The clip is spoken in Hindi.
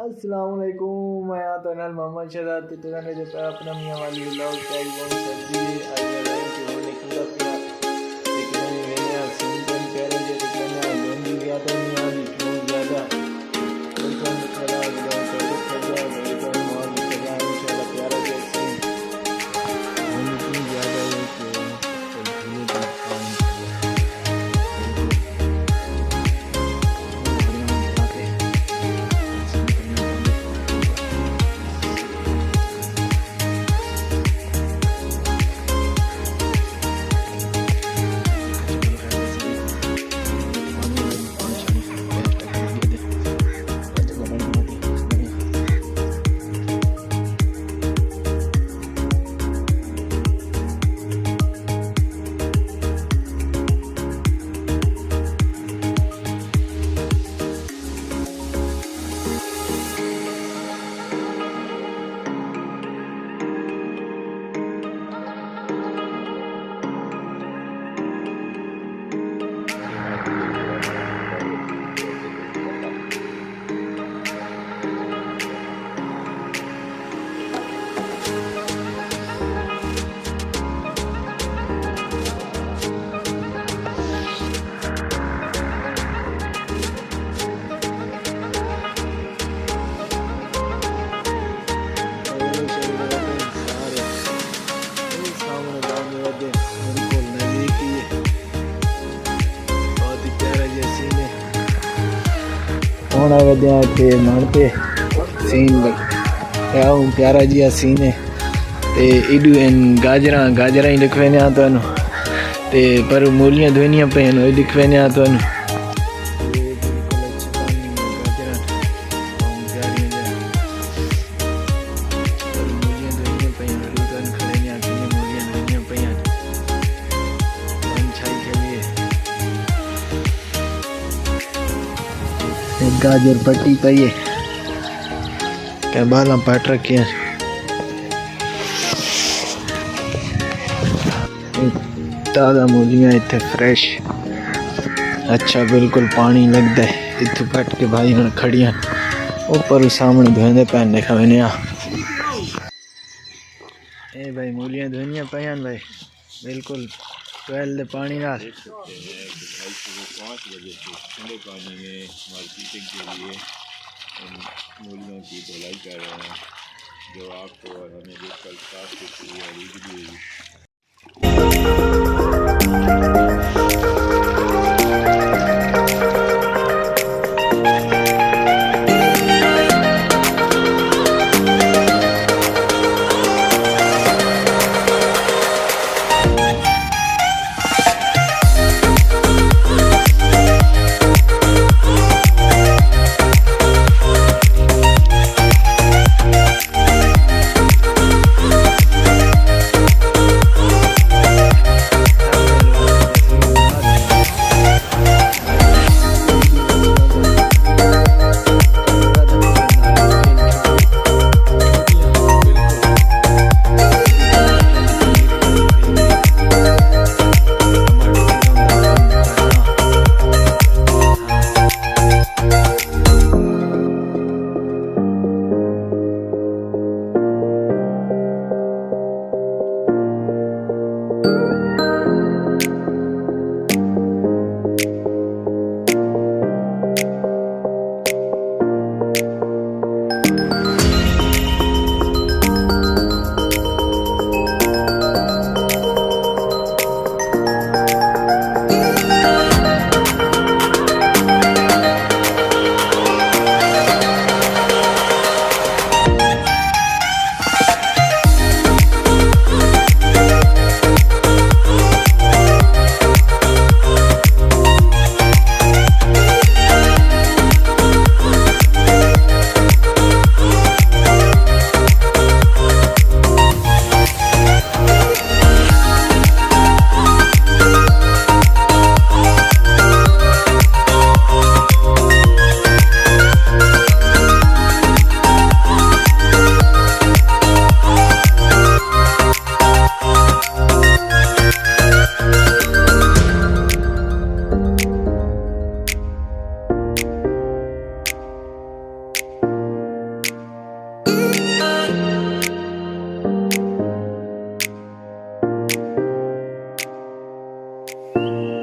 अस्सलाम वालेकुम, मैं आता नाल मोहम्मद शहजाद ते तुरा ने जो अपना मियां वाली व्लॉग टैग बहुत सर्दी आई है कि वो निकलता पिया लेकिन मैंने सिंपल प्यारे जे निकलना लोन गया तो नहीं आ क्यों ज्यादा कोई तो निकला व्लॉग तो खजा मेरे को मौज निकला इंशाल्लाह प्यारा जैसे हम क्यों ज्यादा है कि धीरे धीरे काम होना वधिया थे मन पे सीन प्यारा जी सीन है ते इडू गाजर ही लिखवे ने तो ते पर मूलियां धोनियां पे लिखवे ने तो गाजर पट्टी पई है क्या बाला पट रखे हैं ताज़ा मूलियां इतने फ्रेश अच्छा बिल्कुल पानी लगता है इतने पट के भाई हम खड़ियां ऊपर सामने धोने पैन देखा मैंने ए भाई मूलियां धोनियां पैन भाई बिल्कुल ट्वेल पानी ना 5 बजे से ठंडे पानी में मार्केटिंग के लिए हम मूलियों की धुलाई कर रहे हैं जो आपको और हमें जो कल साफ सुथरी है।